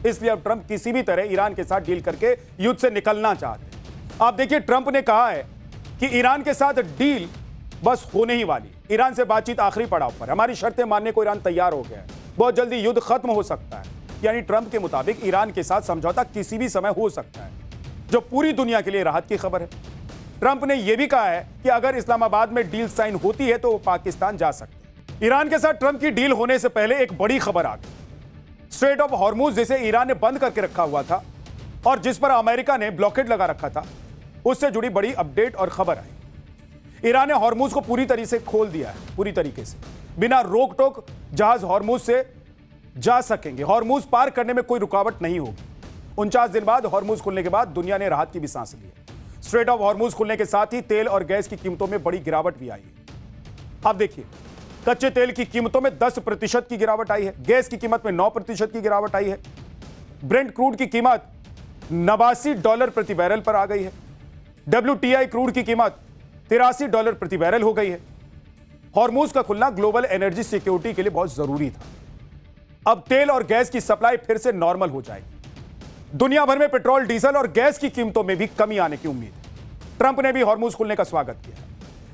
इसलिए अब ट्रंप किसी भी तरह ईरान के साथ डील करके युद्ध से निकलना चाहते हैं। आप देखिए, ट्रंप ने कहा है कि ईरान के साथ डील बस होने ही वाली, ईरान से बातचीत आखिरी पड़ाव पर, हमारी शर्तें मानने को ईरान तैयार हो गया है, बहुत जल्दी युद्ध खत्म हो सकता है। यानी ट्रंप के मुताबिक ईरान के साथ समझौता किसी भी समय हो सकता है, जो पूरी दुनिया के लिए राहत की खबर है। ट्रंप ने यह भी कहा है कि अगर इस्लामाबाद में डील साइन होती है तो वो पाकिस्तान जा सकते हैं। ईरान के साथ ट्रंप की डील होने से पहले एक बड़ी खबर आ गई। स्ट्रेट ऑफ हॉर्मुज, जिसे ईरान ने बंद करके रखा हुआ था और जिस पर अमेरिका ने ब्लॉकेड लगा रखा था, उससे जुड़ी बड़ी अपडेट और खबर आई। ईरान ने हॉर्मुज को पूरी तरीके से खोल दिया है, पूरी तरीके से, बिना रोक टोक जहाज हॉर्मुज से जा सकेंगे। हॉर्मुज पार करने में कोई रुकावट नहीं होगी। 49 दिन बाद हॉर्मुज खुलने के बाद दुनिया ने राहत की भी सांस ली है। स्ट्रेट ऑफ हॉर्मुज खुलने के साथ ही तेल और गैस की कीमतों में बड़ी गिरावट भी आई है। अब देखिए, कच्चे तेल की कीमतों में 10% की गिरावट आई है, गैस की कीमत में 9% की गिरावट आई है, ब्रेंट क्रूड की कीमत $89 प्रति बैरल पर आ गई है, WTI क्रूड की कीमत $83 प्रति बैरल हो गई है। हॉर्मुज का खुलना ग्लोबल एनर्जी सिक्योरिटी के लिए बहुत जरूरी था। अब तेल और गैस की सप्लाई फिर से नॉर्मल हो जाएगी। दुनिया भर में पेट्रोल, डीजल और गैस की कीमतों में भी कमी आने की उम्मीद है। ट्रंप ने भी हॉर्मुज खुलने का स्वागत किया,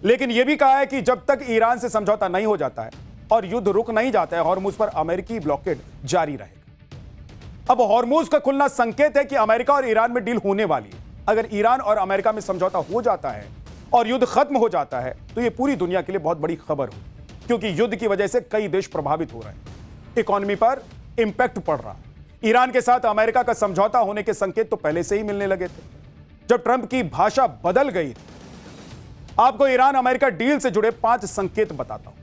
लेकिन यह भी कहा है कि जब तक ईरान से समझौता नहीं हो जाता है और युद्ध रुक नहीं जाता है, हॉर्मुज पर अमेरिकी ब्लॉकेड जारी रहेगा। अब हॉर्मुज का खुलना संकेत है कि अमेरिका और ईरान में डील होने वाली है। अगर ईरान और अमेरिका में समझौता हो जाता है और युद्ध खत्म हो जाता है तो यह पूरी दुनिया के लिए बहुत बड़ी खबर हो, क्योंकि युद्ध की वजह से कई देश प्रभावित हो रहे हैं, इकोनॉमी पर इंपैक्ट पड़ रहा है। ईरान के साथ अमेरिका का समझौता होने के संकेत तो पहले से ही मिलने लगे थे, जब ट्रंप की भाषा बदल गई थी। आपको ईरान अमेरिका डील से जुड़े 5 संकेत बताता हूं।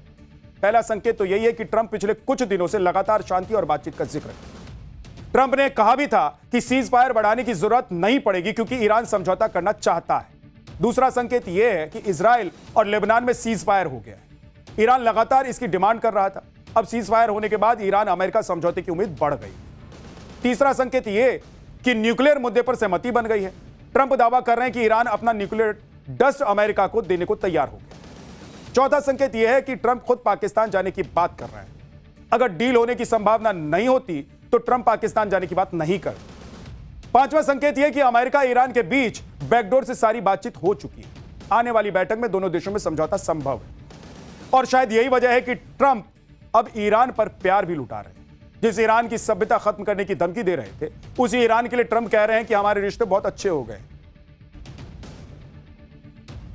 पहला संकेत तो यही है कि ट्रंप पिछले कुछ दिनों से लगातार शांति और बातचीत का जिक्र है। ट्रंप ने कहा भी था कि सीज फायर बढ़ाने की जरूरत नहीं पड़ेगी क्योंकि ईरान समझौता करना चाहता है। दूसरा संकेत यह है कि इजराइल और लेबनान में सीज फायर हो गया है। ईरान लगातार इसकी डिमांड कर रहा था, अब सीज फायर होने के बाद ईरान अमेरिका समझौते की उम्मीद बढ़ गई। तीसरा संकेत यह कि न्यूक्लियर मुद्दे पर सहमति बन गई है। ट्रंप दावा कर रहे हैं कि ईरान अपना न्यूक्लियर डस्ट अमेरिका को देने को तैयार हो गया। चौथा संकेत यह है कि ट्रंप खुद पाकिस्तान जाने की बात कर रहे हैं। अगर डील होने की संभावना नहीं होती तो ट्रंप पाकिस्तान जाने की बात नहीं कर। पांचवा संकेत यह कि अमेरिका ईरान के बीच बैकडोर से सारी बातचीत हो चुकी है। आने वाली बैठक में दोनों देशों में समझौता संभव है। और शायद यही वजह है कि ट्रंप अब ईरान पर प्यार भी लुटा रहे हैं। जिस ईरान की सभ्यता खत्म करने की धमकी दे रहे थे, उसी ईरान के लिए ट्रंप कह रहे हैं कि हमारे रिश्ते बहुत अच्छे हो गए।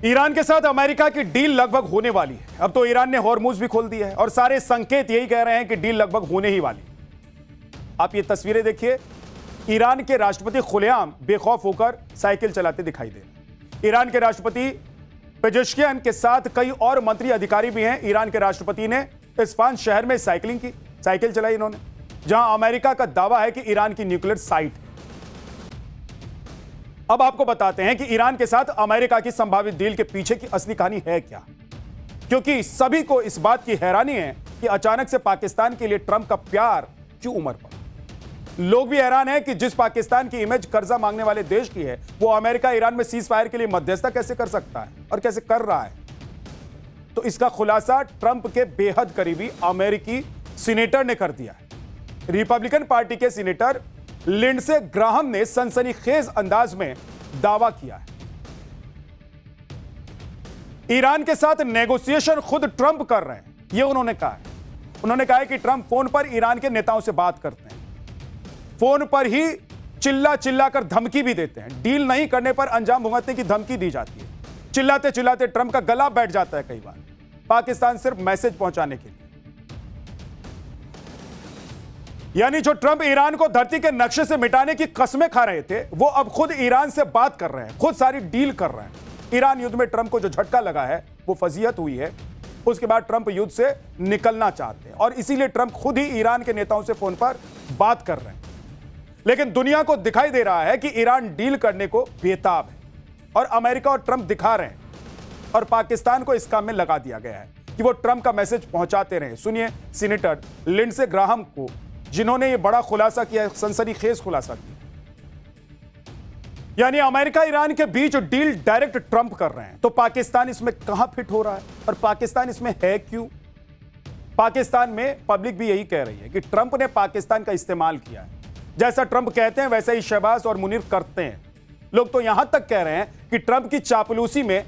ईरान के साथ अमेरिका की डील लगभग होने वाली है। अब तो ईरान ने हॉर्मुज भी खोल दिया है और सारे संकेत यही कह रहे हैं कि डील लगभग होने ही वाली। आप ये तस्वीरें देखिए, ईरान के राष्ट्रपति खुलेआम बेखौफ होकर साइकिल चलाते दिखाई दे रहे। ईरान के राष्ट्रपति पेजेश्कियान के साथ कई और मंत्री अधिकारी भी हैं। ईरान के राष्ट्रपति ने इस्फान शहर में साइकिलिंग की, साइकिल चलाई इन्होंने, जहां अमेरिका का दावा है कि ईरान की न्यूक्लियर साइट है। अब आपको बताते हैं कि ईरान के साथ अमेरिका की संभावित डील के पीछे की असली कहानी है क्या, क्योंकि सभी को इस बात की हैरानी है कि अचानक से पाकिस्तान के लिए ट्रंप का प्यार क्यों उमड़ पड़ा। लोग भी हैरान हैं कि जिस पाकिस्तान की इमेज कर्जा मांगने वाले देश की है, वो अमेरिका ईरान में सीज फायर के लिए मध्यस्थता कैसे कर सकता है और कैसे कर रहा है। तो इसका खुलासा ट्रंप के बेहद करीबी अमेरिकी सीनेटर ने कर दिया है। रिपब्लिकन पार्टी के सीनेटर लिंडसे ग्राहम ने सनसनीखेज अंदाज में दावा किया है। ईरान के साथ नेगोशिएशन खुद ट्रंप कर रहे हैं, यह उन्होंने कहा है। उन्होंने कहा है कि ट्रंप फोन पर ईरान के नेताओं से बात करते हैं, फोन पर ही चिल्ला चिल्ला कर धमकी भी देते हैं। डील नहीं करने पर अंजाम भुगतने की धमकी दी जाती है। चिल्लाते चिल्लाते ट्रंप का गला बैठ जाता है कई बार, पाकिस्तान सिर्फ मैसेज पहुंचाने के लिए। यानी जो ट्रंप ईरान को धरती के नक्शे से मिटाने की कसमें खा रहे थे, वो अब खुद ईरान से बात कर रहे हैं, खुद सारी डील कर रहे हैं। ईरान युद्ध में ट्रंप को जो झटका लगा है वो फजीहत हुई है। उसके बाद ट्रंप युद्ध से निकलना चाहते हैं और इसीलिए ट्रंप खुद ही ईरान के नेताओं से फोन पर बात कर रहे हैं। लेकिन दुनिया को दिखाई दे रहा है कि ईरान डील करने को बेताब है और अमेरिका और ट्रंप दिखा रहे हैं और पाकिस्तान को इस काम में लगा दिया गया है कि वो ट्रंप का मैसेज पहुंचाते रहे। सुनिए सीनेटर लिंडसे ग्राहम को, जिन्होंने ये बड़ा खुलासा किया, सनसनीखेज खुलासा किया। यानी अमेरिका ईरान के बीच डील डायरेक्ट ट्रंप कर रहे हैं, तो पाकिस्तान इसमें कहां फिट हो रहा है और पाकिस्तान इसमें है क्यों? पाकिस्तान में पब्लिक भी यही कह रही है कि ट्रंप ने पाकिस्तान का इस्तेमाल किया है। जैसा ट्रंप कहते हैं वैसा ही शहबाज और मुनीर करते हैं। लोग तो यहां तक कह रहे हैं कि ट्रंप की चापलूसी में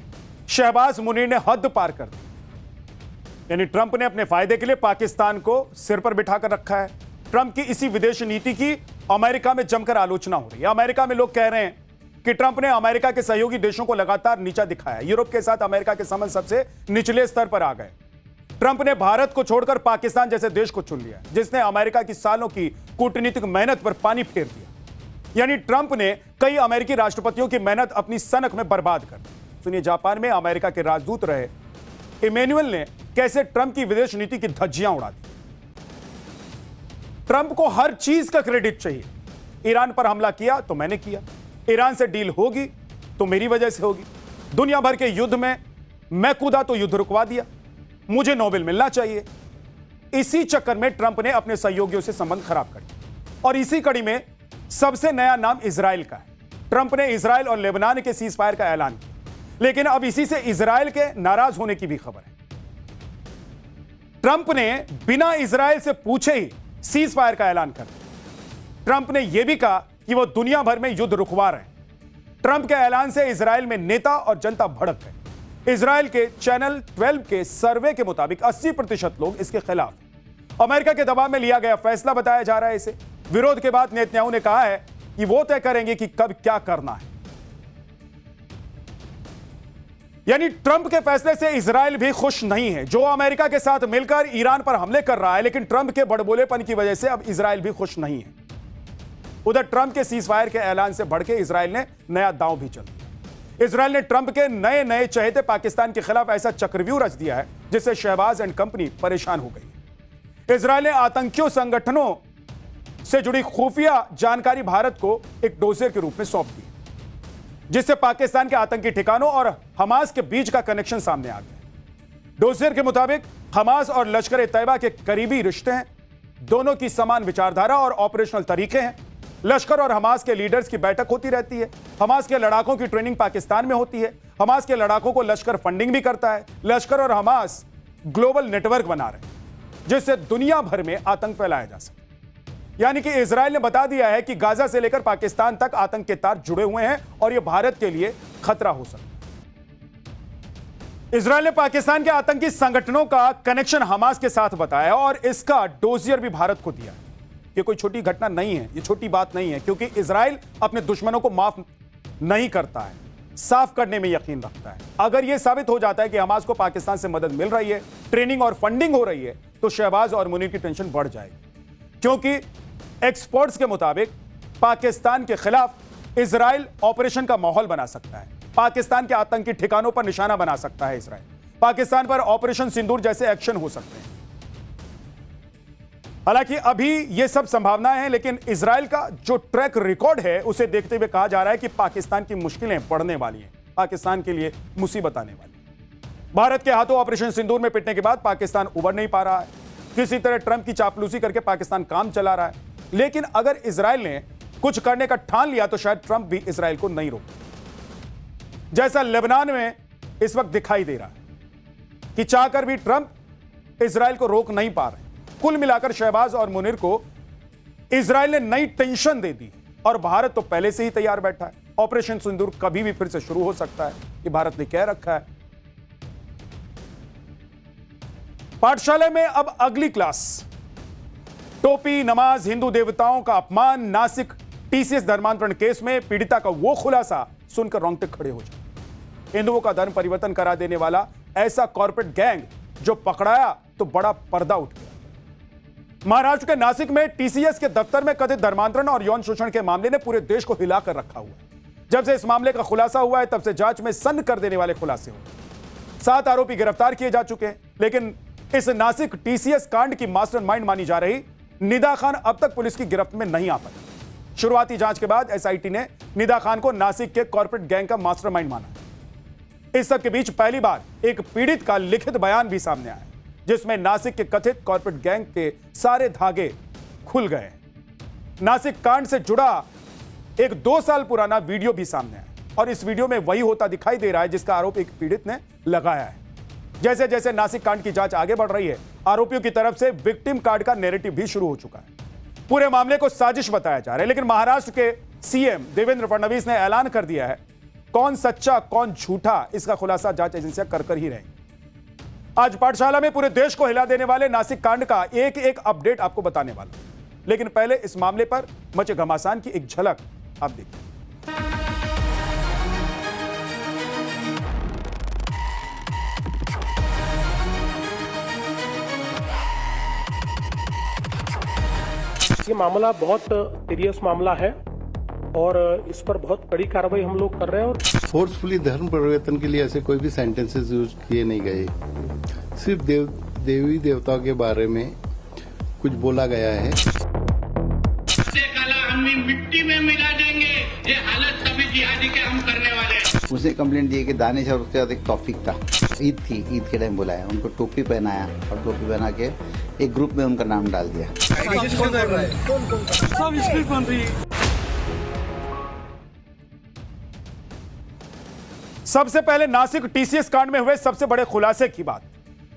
शहबाज मुनीर ने हद पार कर दी। यानी ट्रंप ने अपने फायदे के लिए पाकिस्तान को सिर पर बिठाकर रखा है। ट्रंप की इसी विदेश नीति की अमेरिका में जमकर आलोचना हो रही है। अमेरिका में लोग कह रहे हैं कि ट्रंप ने अमेरिका के सहयोगी देशों को लगातार नीचा दिखाया। यूरोप के साथ अमेरिका के संबंध सबसे निचले स्तर पर आ गए। ट्रंप ने भारत को छोड़कर पाकिस्तान जैसे देश को चुन लिया, जिसने अमेरिका की सालों की कूटनीतिक मेहनत पर पानी फेर दिया। यानी ट्रंप ने कई अमेरिकी राष्ट्रपतियों की मेहनत अपनी सनक में बर्बाद कर दी। सुनिए, जापान में अमेरिका के राजदूत रहे इमैनुअल ने कैसे ट्रंप की विदेश नीति की धज्जियां उड़ा दी। ट्रंप को हर चीज का क्रेडिट चाहिए। ईरान पर हमला किया तो मैंने किया, ईरान से डील होगी तो मेरी वजह से होगी, दुनिया भर के युद्ध में मैं कूदा तो युद्ध रुकवा दिया, मुझे नोबेल मिलना चाहिए। इसी चक्कर में ट्रंप ने अपने सहयोगियों से संबंध खराब कर दिया। और इसी कड़ी में सबसे नया नाम इजराइल का है। ट्रंप ने इजराइल और लेबनान के सीज फायर का ऐलान किया, लेकिन अब इसी से इजराइल के नाराज होने की भी खबर है। ट्रंप ने बिना इजराइल से पूछे ही सीज फायर का ऐलान कर दिया। ट्रंप ने यह भी कहा कि वो दुनिया भर में युद्ध रुकवा रहे हैं। ट्रंप के ऐलान से इजराइल में नेता और जनता भड़क गए। इजराइल के चैनल 12 के सर्वे के मुताबिक 80% लोग इसके खिलाफ। अमेरिका के दबाव में लिया गया फैसला बताया जा रहा है इसे। विरोध के बाद नेतन्याहू ने कहा है कि वो तय करेंगे कि कब क्या करना है। यानी ट्रंप के फैसले से इजराइल भी खुश नहीं है, जो अमेरिका के साथ मिलकर ईरान पर हमले कर रहा है। लेकिन ट्रंप के बड़बोलेपन की वजह से अब इजराइल भी खुश नहीं है। उधर ट्रंप के सीज फायर के ऐलान से बढ़ के इजराइल ने नया दांव भी चल दिया। इजराइल ने ट्रंप के नए नए चहेते पाकिस्तान के खिलाफ ऐसा चक्रव्यूह रच दिया है जिससे शहबाज एंड कंपनी परेशान हो गई। इजराइल ने आतंकियों संगठनों से जुड़ी खुफिया जानकारी भारत को एक डोजियर के रूप में सौंप दी, जिससे पाकिस्तान के आतंकी ठिकानों और हमास के बीच का कनेक्शन सामने आ गया। डोजियर के मुताबिक हमास और लश्कर ए तैयबा के करीबी रिश्ते हैं। दोनों की समान विचारधारा और ऑपरेशनल तरीके हैं। लश्कर और हमास के लीडर्स की बैठक होती रहती है। हमास के लड़ाकों की ट्रेनिंग पाकिस्तान में होती है। हमास के लड़ाकों को लश्कर फंडिंग भी करता है। लश्कर और हमास ग्लोबल नेटवर्क बना रहे हैं जिससे दुनिया भर में आतंक फैलाया जा सके। यानी कि इजराइल ने बता दिया है कि गाजा से लेकर पाकिस्तान तक आतंक के तार जुड़े हुए हैं और यह भारत के लिए खतरा हो सकता है। इजराइल ने पाकिस्तान के आतंकी संगठनों का कनेक्शन हमास के साथ बताया और इसका डोजियर भी भारत को दिया। यह कोई छोटी घटना नहीं है, यह छोटी बात नहीं है, क्योंकि इजराइल अपने दुश्मनों को माफ नहीं करता है, साफ करने में यकीन रखता है। अगर यह साबित हो जाता है कि हमास को पाकिस्तान से मदद मिल रही है, ट्रेनिंग और फंडिंग हो रही है, तो शहबाज और मुनीर की टेंशन बढ़ जाएगी। क्योंकि एक्सपर्ट्स के मुताबिक पाकिस्तान के खिलाफ इजराइल ऑपरेशन का माहौल बना सकता है। पाकिस्तान के आतंकी ठिकानों पर निशाना बना सकता है इजराइल। पाकिस्तान पर ऑपरेशन सिंदूर जैसे एक्शन हो सकते हैं। हालांकि अभी यह सब संभावनाएं हैं, लेकिन इजराइल का जो ट्रैक रिकॉर्ड है उसे देखते हुए कहा जा रहा है कि पाकिस्तान की मुश्किलें बढ़ने वाली हैं, पाकिस्तान के लिए मुसीबत आने वाली है। भारत के हाथों ऑपरेशन सिंदूर में पिटने के बाद पाकिस्तान उबर नहीं पा रहा है। किसी तरह ट्रंप की चापलूसी करके पाकिस्तान काम चला रहा है। लेकिन अगर इजराइल ने कुछ करने का ठान लिया तो शायद ट्रंप भी इजराइल को नहीं रोके, जैसा लेबनान में इस वक्त दिखाई दे रहा है कि चाहकर भी ट्रंप इजराइल को रोक नहीं पा रहे। कुल मिलाकर शहबाज और मुनीर को इजराइल ने नई टेंशन दे दी और भारत तो पहले से ही तैयार बैठा है। ऑपरेशन सिंदूर कभी भी फिर से शुरू हो सकता है, ये भारत ने कह रखा है। पाठशाला में अब अगली क्लास। टोपी, नमाज, हिंदू देवताओं का अपमान, नासिक टीसीएस धर्मांतरण केस में पीड़िता का वो खुलासा सुनकर रोंगटे खड़े हो जाए। हिंदुओं का धर्म परिवर्तन करा देने वाला ऐसा कॉर्पोरेट गैंग जो पकड़ाया तो बड़ा पर्दा उठ गया। महाराष्ट्र के नासिक में टीसीएस के दफ्तर में कथित धर्मांतरण और यौन शोषण के मामले ने पूरे देश को हिलाकर रखा हुआ है। जब से इस मामले का खुलासा हुआ है तब से जांच में सन्न कर देने वाले खुलासे हुए। 7 आरोपी गिरफ्तार किए जा चुके हैं, लेकिन इस नासिक टीसीएस कांड की मास्टरमाइंड मानी जा रही निदा खान अब तक पुलिस की गिरफ्त में नहीं आ पाई। शुरुआती जांच के बाद एसआईटी ने निदा खान को नासिक के कॉर्पोरेट गैंग का मास्टरमाइंड माना। इस सब के बीच पहली बार एक पीड़ित का लिखित बयान भी सामने आया, जिसमें नासिक के कथित कॉर्पोरेट गैंग के सारे धागे खुल गए। नासिक कांड से जुड़ा एक 2 साल पुराना वीडियो भी सामने आया और इस वीडियो में वही होता दिखाई दे रहा है जिसका आरोप एक पीड़ित ने लगाया है। जैसे जैसे नासिक कांड की जांच आगे बढ़ रही है, आरोपियों की तरफ से विक्टिम कार्ड का नैरेटिव भी शुरू हो चुका है। पूरे मामले को साजिश बताया जा रहा है। लेकिन महाराष्ट्र के सीएम देवेंद्र फडणवीस ने ऐलान कर दिया है, कौन सच्चा कौन झूठा इसका खुलासा जांच एजेंसियां कर ही रहेंगी। आज पाठशाला में पूरे देश को हिला देने वाले नासिक कांड का एक एक अपडेट आपको बताने वाला हूं। लेकिन पहले इस मामले पर मचे घमासान की एक झलक आप देखिए। ये मामला बहुत सीरियस मामला है और इस पर बहुत कड़ी कार्रवाई हम लोग कर रहे हैं। और फोर्सफुली धर्म परिवर्तन के लिए ऐसे कोई भी सेंटेंसेस यूज किए नहीं गए। सिर्फ देवी देवताओं के बारे में कुछ बोला गया है। कला हम मिट्टी में मिला देंगे, ये हालत तभी जिहादी के हम करने वाले हैं। उसने कंप्लेंट दी कि दानिश और उसके बाद एक तौफीक था। ईद थी, ईद के टाइम बुलाया, उनको टोपी पहनाया और टोपी पहना के एक ग्रुप में उनका नाम डाल दिया। सबसे पहले नासिक टीसीएस कांड में हुए सबसे बड़े खुलासे की बात।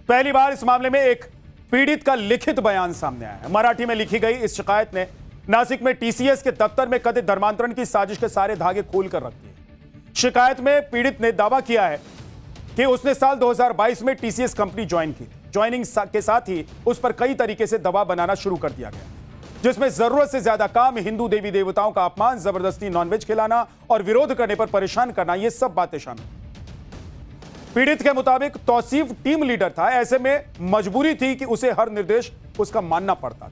पहली बार इस मामले में एक पीड़ित का लिखित बयान सामने आया है। मराठी में लिखी गई इस शिकायत ने नासिक में टीसीएस के दफ्तर में कथित धर्मांतरण की साजिश के सारे धागे खोल कर रख दिए। शिकायत में पीड़ित ने दावा किया है कि उसने साल 2022 में टीसीएस कंपनी ज्वाइन की। ज्वाइनिंग के साथ ही उस पर कई तरीके से दबाव बनाना शुरू कर दिया गया, जिसमें जरूरत से ज्यादा काम, हिंदू देवी देवताओं का अपमान, जबरदस्ती नॉनवेज खिलाना और विरोध करने पर परेशान करना, ये सब बातें शामिल। पीड़ित के मुताबिक तौसीफ टीम लीडर था, ऐसे में मजबूरी थी कि उसे हर निर्देश उसका मानना पड़ता था।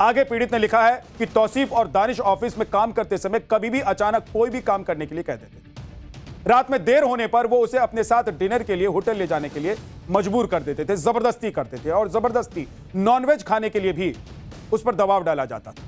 आगे पीड़ित ने लिखा है कि तौसीफ और दानिश ऑफिस में काम करते समय कभी भी अचानक कोई भी काम करने के लिए कह देते थे। रात में देर होने पर वो उसे अपने साथ डिनर के लिए होटल ले जाने के लिए मजबूर कर देते थे, जबरदस्ती करते थे और जबरदस्ती नॉनवेज खाने के लिए भी उस पर दबाव डाला जाता था।